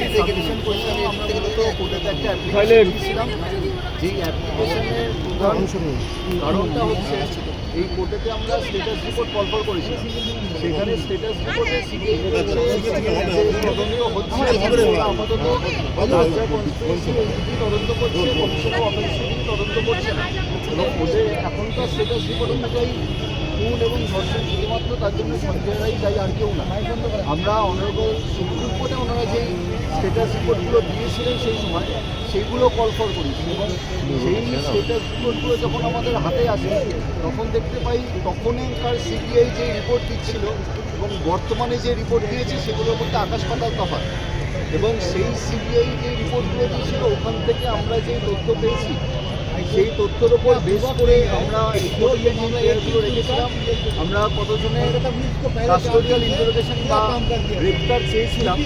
Application করেছিলাম, আমরা মূলত কোর্টেতে একটা অ্যাপ্লিকেশন দিয়েছিলাম। যেই অ্যাপ্লিকেশনের প্রধান কারণটা হচ্ছে এই কোর্টেতে আমরা স্ট্যাটাস রিপোর্ট কলফর করেছিলাম। সেখানে স্ট্যাটাস রিপোর্টে সিবিআই তদন্ত হচ্ছে, আপাতত রাজ্যের কনস্টিটিউশন এসিপি তদন্ত করছে, কমিশনার অফিসিয়ালি তদন্ত করছে না। এবং ওদের এখনকার স্ট্যাটাস রিপোর্ট অনুযায়ী খুন এবং ধর্ষণ শুধুমাত্র তার জন্য সঞ্জয় রায় দায়ী, আর কেউ না। আমরা অনারেবল সুপ্রিম কোর্টে ওনারা যেই স্ট্যাটাস রিপোর্টগুলো দিয়েছিলেন সেই সময় সেইগুলো কলফর করেছি, এবং সেই স্ট্যাটাস রিপোর্টগুলো যখন আমাদের হাতে আসে তখন দেখতে পাই তখনকার সিবিআই যে রিপোর্ট দিচ্ছিল এবং বর্তমানে যে রিপোর্ট দিয়েছে সেগুলোর মধ্যে আকাশ পাতাল তফাৎ। এবং সেই সিবিআই যে রিপোর্টগুলো দিয়েছিল ওখান থেকে আমরা যে তথ্য পেয়েছি সেই তথ্যের উপর বেস করে আমরা রিপোর্টগুলো রেখেছিলাম। আমরা কতজনের কাস্টোডিয়াল ইন্টারোগেশন বা গ্রেপ্তার চেয়েছিলাম,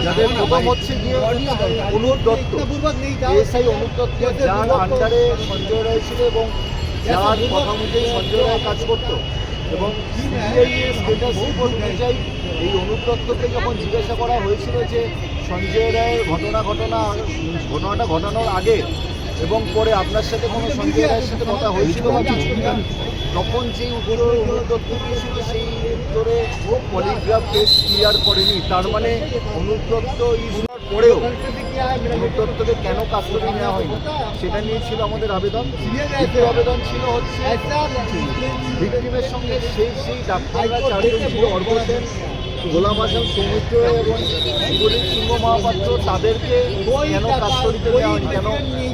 যাদের প্রথম হচ্ছে গিয়ে অনুপ দত্ত, এএসআই অনুপ দত্ত, যার আন্ডারে সঞ্জয় রায় ছিল এবং যার কথা অনুযায়ী সঞ্জয় রায় কাজ করত। এবং সিবিআই এর স্ট্যাটাস রিপোর্ট অনুযায়ী এই অনুপ দত্তকে যখন জিজ্ঞাসা করা হয়েছিল যে সঞ্জয় রায়ের ঘটনাটা ঘটানোর আগে এবং পরে আপনার সাথে কোনো সঞ্জয় রায়ের সাথে কথা হয়েছিল বা কিছু না, তখন যেই উত্তর অনুপ দত্ত দিয়েছিল সেই উত্তরে পলিগ্রাফ টেস্ট ক্লিয়ার করেনি। তার মানে অনুপ দত্ত ইস্যুর পরেও অনুপ দত্তকে কেন কাস্টডি নেওয়া হয়নি সেটা নিয়ে ছিল আমাদের আবেদন। দ্বিতীয় আবেদন ছিল হচ্ছে ভিক্টিমের সঙ্গে সেই ডাক্তাররা চারজন ছিল, অর্ঘ সেন, গোলাম আজম, সৌমিত্র এবং শুভদীপ সিংহ মহাপাত্র, তাদেরকে কেন কাস্টডিতে নেওয়া হয়নি? কেন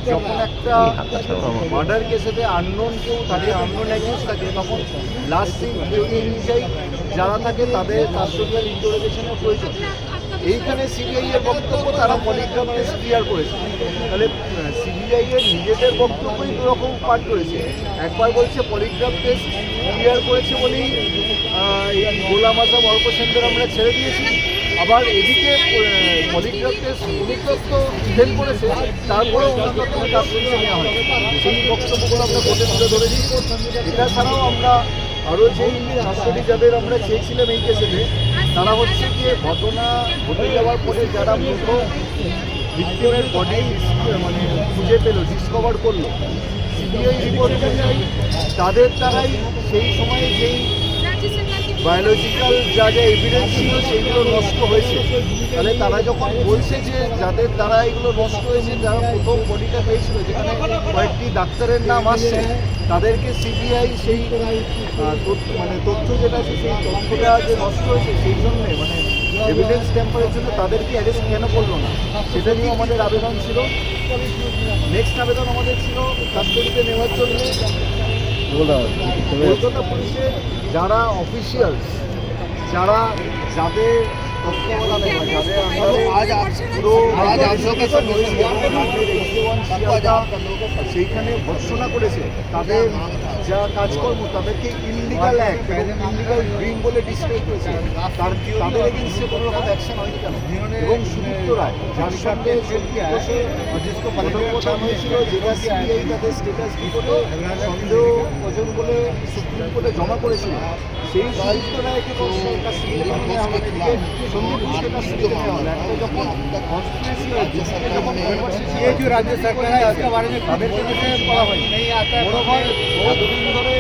যখন একটা মার্ডার কেসেতে আননোন কেউ থাকে, আননোন অ্যাকিউজ থাকে, তখন লাস্ট সিন যদি অনুযায়ী যারা থাকে তাদের কাস্টোডিয়াল ইন্টারোগেশনের প্রয়োজন। এইখানে সিবিআই এর বক্তব্য তারা পলিগ্রাফ টেস্ট ক্লিয়ার করেছে। তাহলে সিবিআই এর নিজেদের বক্তব্যই দুরকম পাঠ করেছে। একবার বলছে পলিগ্রাফ টেস্ট ক্লিয়ার করেছে বলেই গোলাম আজম, অর্ঘ সেনদের আমরা ছেড়ে দিয়েছি, আবার এদিকে polygraph test Anup Dutta fail করেছে, তারপরেও অনুপ দত্তকে কাস্টডিতে নেওয়া হয়। সেই বক্তব্যগুলো আমরা কোর্টে তুলে ধরেছি। এটা ছাড়াও আমরা আরও যেই কাস্টডি যাদের আমরা চেয়েছিলাম এই কেসেতে, তারা হচ্ছে গিয়ে ঘটনা ঘটে যাওয়ার পরে যারা মৃত ভিক্টিমের বডি মানে খুঁজে পেল, ডিসকভার করলো, সিবিআই রিপোর্ট অনুযায়ী তাদের দ্বারাই সেই সময়ে যেই বায়োলজিক্যাল যা যা এভিডেন্স ছিল সেইগুলো নষ্ট হয়েছে। তাহলে তারা যখন বলছে যে যাদের দ্বারা এগুলো নষ্ট হয়েছে, যারা প্রথম বডিটা পেয়েছিল, যেখানে কয়েকটি ডাক্তারের নাম আসছে, তাদেরকে সিবিআই সেই তথ্য যেটা আছে সেই তথ্যটা যে নষ্ট হয়েছে সেই জন্যে এভিডেন্স ট্যাম্পারের জন্য তাদেরকে অ্যারেস্ট কেন করলো না সেটা নিয়েও আমাদের আবেদন ছিল। নেক্সট আবেদন আমাদের ছিল কাস্টডিতে নেওয়ার জন্য কলকাতা পুলিশের যারা অফিসিয়ালস, যাদের তত্ত্বাবধানে সেইখানে ভর্সনা করেছে, তাদের যা কাজকর্ম তাদেরকে ইললিগাল অ্যাক্ট এবং ইললিগাল ড্রিং বলে ডিসক্রাইব করেছে, তাদের এগেন্সে কোনো রকম অ্যাকশন হয়নি কেন? এবং সুদীপ্ত রায়, যার সঙ্গে কথোপকথন হয়েছিল, যেটা সিবিআই তাদের স্ট্যাটাস রিপোর্টে সন্দেহভাজন বলে সুপ্রিম কোর্টে জমা করেছিল, সেই সুদীপ্ত রায়কে সন্দীপ ঘোষকে কাস্টডিতে নেওয়া হলো। একটা যখন কনস্পিরেসি হয়, যখন রাজ্য সরকার তাদেরকে বলা হয় এতদিন ধরে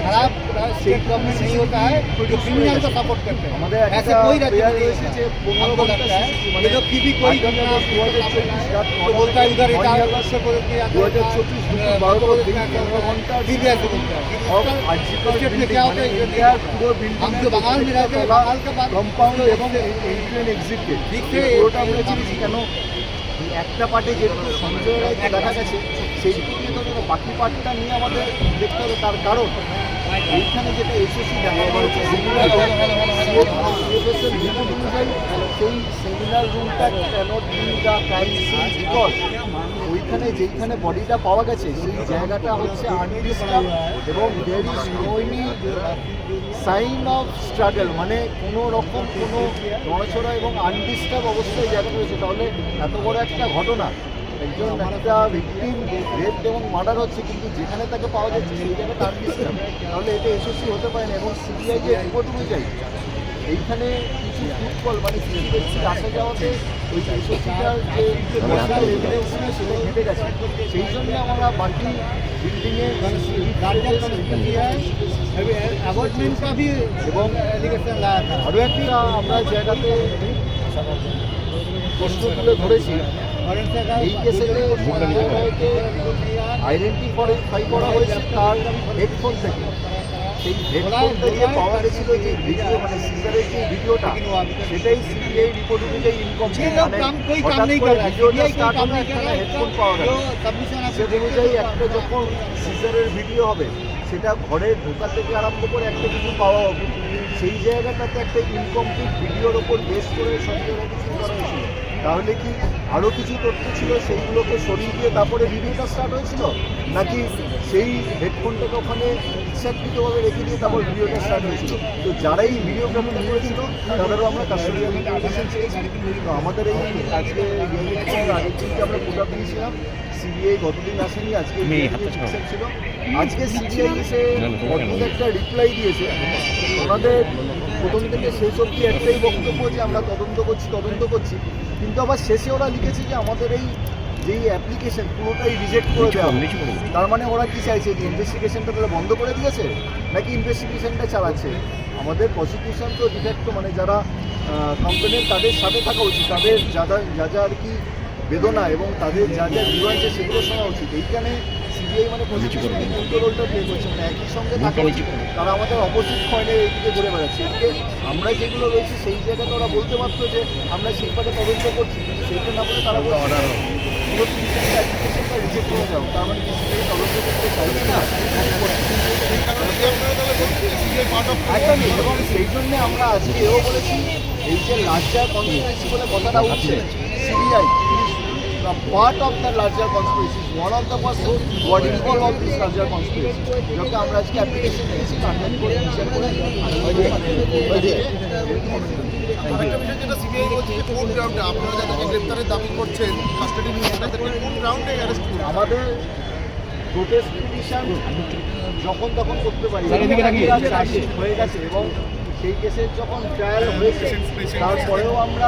खराब स्टेट गवर्नमेंट नहीं होता है जो क्रिमिनल को सपोर्ट करते हैं। ऐसे कोई राज्य नहीं है, हमको लगता है ये लोग की भी कोई घटना तो बोलता है उधर 2024 स्टेट में क्या होता है, हम जो बंगाल में रहते हैं बंगाल का कंपाउंड এবং এক্সিট ওটা আমরা চিনি কেন একটা পার্টে যেটুকু সঞ্জয় রায়কে দেখা গেছে সেইটুকু নিয়ে তো বাকি পার্টটা নিয়ে আমাদের দেখতে হবে। তার কারণ এইখানে যেটা এসএসসি দেখা যাচ্ছে সেই সেমিনার রুমটা cannot be the crime scene because ওইখানে যেইখানে বডিটা পাওয়া গেছে সেই জায়গাটা হচ্ছে আনডিস্টার্ব এবং there is no any sign of struggle, মানে কোনো রকম কোনো নড়াচড়া এবং আনডিস্টার্ব অবস্থায় জায়গা রয়েছে। তাহলে এত বড় একটা ঘটনা, একজন একটা ভিকটিম রেপ এবং মার্ডার হচ্ছে, কিন্তু যেখানে তাকে পাওয়া যাচ্ছে সেই জায়গাটা আনডিস্টার্ব, তাহলে এটা এসএসসি হতে পারে না। এবং সিবিআই যে রিপোর্ট অনুযায়ী এইখানে কিছু ফুটবল মানে ব্যক্তির আসা যাওয়াতে ওই 63টার যে ন্যাশনাল এভিডেন্স ছিল সেটা ঘেটে গেছে। সেই জন্য আমরা বাকি বিল্ডিংয়ে এবং আরও একটা আমরা জায়গাতে প্রশ্ন তুলে ধরেছি, এই কেসে আইডেন্টিফাই করা হয়েছে তার হেডফোন থেকে। সেই হেডফোন থেকে পাওয়া গেছিল যে ভিডিও মানে সিজারের যে ভিডিওটা, সেটাই সিবিআই রিপোর্ট অনুযায়ী ইনকমপ্লিট। ভিডিওটা স্টার্ট হলো, একটা হেডফোন পাওয়া গেল। সে অনুযায়ী একটা যখন সিজারের ভিডিও হবে, সেটা ঘরে ঢোকা থেকে আরম্ভ করে একটা কিছু পাওয়া হবে। সেই জায়গাটাতে একটা ইনকমপ্লিট ভিডিওর ওপর বেস করে সন্দেহ কিছু করা হয়েছিল। তাহলে কি আরও কিছু তথ্য ছিল সেইগুলোকে সরিয়ে দিয়ে তারপরে ভিডিওটা স্টার্ট হয়েছিল, নাকি সেই হেডফোনটাকে ওখানে ইচ্ছাকৃতভাবে রেখে দিয়ে তারপর ভিডিওটা স্টার্ট হয়েছিল? তো যারাই ভিডিওগ্রাফি করেছিল তাদেরও আমরা কাস্টোডিয়াল ইনফরমেশন চেয়েছি। তো আমাদের এই আজকে আগের দিনকে আমরা প্রোগ্রাম দিয়েছিলাম, সিবিআই গতদিন আসেনি, আজকে ছিল। আজকে সিবিআই এসে অদ্ভুত একটা রিপ্লাই দিয়েছে। ওনাদের প্রথম থেকে শেষ অবধি একটাই বক্তব্য যে আমরা তদন্ত করছি, কিন্তু আবার শেষে ওরা লিখেছে যে আমাদের এই যেই অ্যাপ্লিকেশন পুরোটাই রিজেক্ট করে দেওয়া। তার মানে ওরা কি চাইছে, যে ইনভেস্টিগেশনটা তাহলে বন্ধ করে দিয়েছে নাকি ইনভেস্টিগেশনটা চালাচ্ছে? আমাদের প্রসিকিউশন তো ডিফেক্ট মানে যারা কমপ্লেনেন্ট তাদের সাথে থাকা উচিত, তাদের যা যা আর কি বেদনা এবং তাদের যা যা ভিউ আছে সেগুলো শোনা উচিত। এইখানে সিবিআই মানে প্রসিকিউশন উল্টো রোলটা প্লে করছে, মানে একই সঙ্গে থাকা উচিত, তারা আমাদের অপোজিট পয়েন্টে এইদিকে ঘুরে বেড়াচ্ছে। এদিকে আমরা যেগুলো রয়েছে সেই জায়গাতে ওরা বলতে পারতো যে আমরা সেইভাবে তদন্ত করছি, কিন্তু সেইটা না বলে তারা পুরো অ্যাপ্লিকেশনটা রিজেক্ট করে দাও। তার মানে কি সিবিআই তদন্ত করতে চাইছে না? একদমই। এবং সেই জন্যে আমরা আজকে এও বলেছি, এই যে লার্জার কনস্পিরেসি বলে কথাটা উঠছে, CBI part of the larger conspiracy, one of the person what is called of this larger conspiracy, যখন আমরা আজকে অ্যাপ্লিকেশন দিয়েছি কন্টেন্ট করে বিচার করে আরেকটা বিষয় যেটা সিবিআই বলছে যে কোন গ্রাউন্ডে আপনারা যাদেরকে গ্রেপ্তারের দাবি করছেন কাস্টাডি নিয়ে, তাদেরকে কোন গ্রাউন্ডে অ্যারেস্ট করবেন? আমাদের প্রোটেস্ট পিটিশন যখন তখন করতে পারি, চার্জশিট হয়ে গেছে এবং সেই কেসের যখন ট্রায়াল হয়েছে তারপরেও আমরা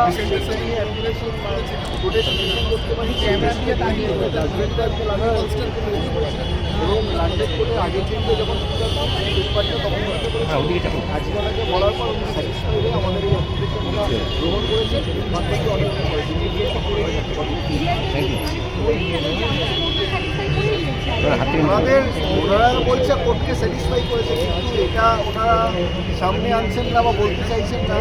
প্রোটেস্ট পিটিশন করতে পারি। এবং লান্ডেড কোর্টের আগের দিনকে যখন পেপারটা তখন করতে পেরেছি, আজকে ওনাকে বলার পর উনি স্যাটিসফাই হয়ে আমাদের এই অ্যাপ্লিকেশনটা গ্রহণ করেছে। ওনারা বলছে কোর্টকে স্যাটিসফাই করেছে, কিন্তু এটা ওনারা সামনে আনছেন না বা বলতে চাইছেন না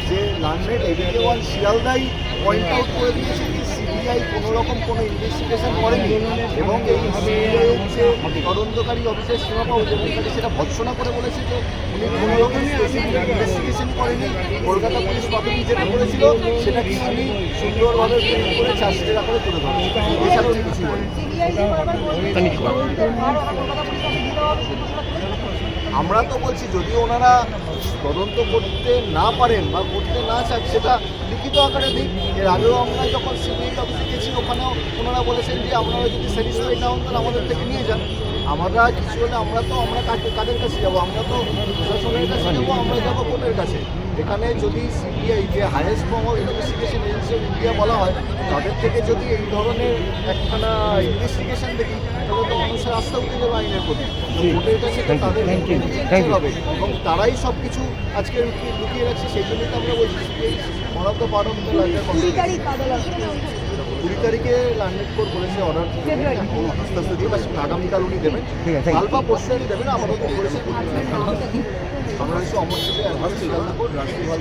যে লান্ডেড এভিকে1 শিয়ালদাই পয়েন্ট আউট করে দিয়েছে যে সিবিআই কোনো রকম কোনো ইনভেস্টিগেশন করেনি এবং এই সিবিআইয়ের যে তদন্তকারী অফিসের সীমাপাও যেখানে সেটা ভৎসনা করে বলেছে যে উনি কোনো রকম স্পেসিফিক ইনভেস্টিগেশন করেনি। কলকাতা পুলিশ প্রাথমিক যেটা করেছিল সেটাকে উনি সুন্দরভাবে প্রিন্ট করে চার্জশিটের আকারে তুলে ধরেন, এছাড়া উনি কিছু বলেন। আমরা তো বলছি যদি ওনারা তদন্ত করতে না পারেন বা করতে না চান সেটা লিখিত আকারে দিন। এর আগেও আমরা যখন সিবিআই অফিসে গেছি ওখানেও ওনারা বলেছেন যে আপনারা যদি স্যাটিসফাই না হন তাহলে আমাদের থেকে নিয়ে যান। আমরা কিছু হলে আমরা কাদের কাছে যাবো? আমরা তো প্রশাসনের কাছে যাবো, আমরা যাবো কোর্টের কাছে। এখানে যদি সিবিআই যে highest form of investigation agency of India বলা হয়, তাদের থেকে যদি এই ধরনের একখানা ইনভেস্টিগেশন দেখি তাহলে তো মানুষের আস্থা উঠে যাবে আইনের প্রতি। কোর্টের কাছে তো তাদের হবে এবং তারাই সব কিছু আজকে লুকিয়ে রাখছে। সেই জন্যই তো আমরা বলছি CBI one of the part of the larger conspiracy. 20 তারিখে লান্ডেড কোর্ট বলেছে অর্ডার আস্তে আস্তে দিয়ে আগামীকাল উনি দেবেন, কাল বা পরশু উনি দেবেন। আমারও তো বলেছে আমরা হচ্ছে অমর সাথে অ্যাডভান্স শিয়ালদা কোর্ট রাষ্ট্রীয়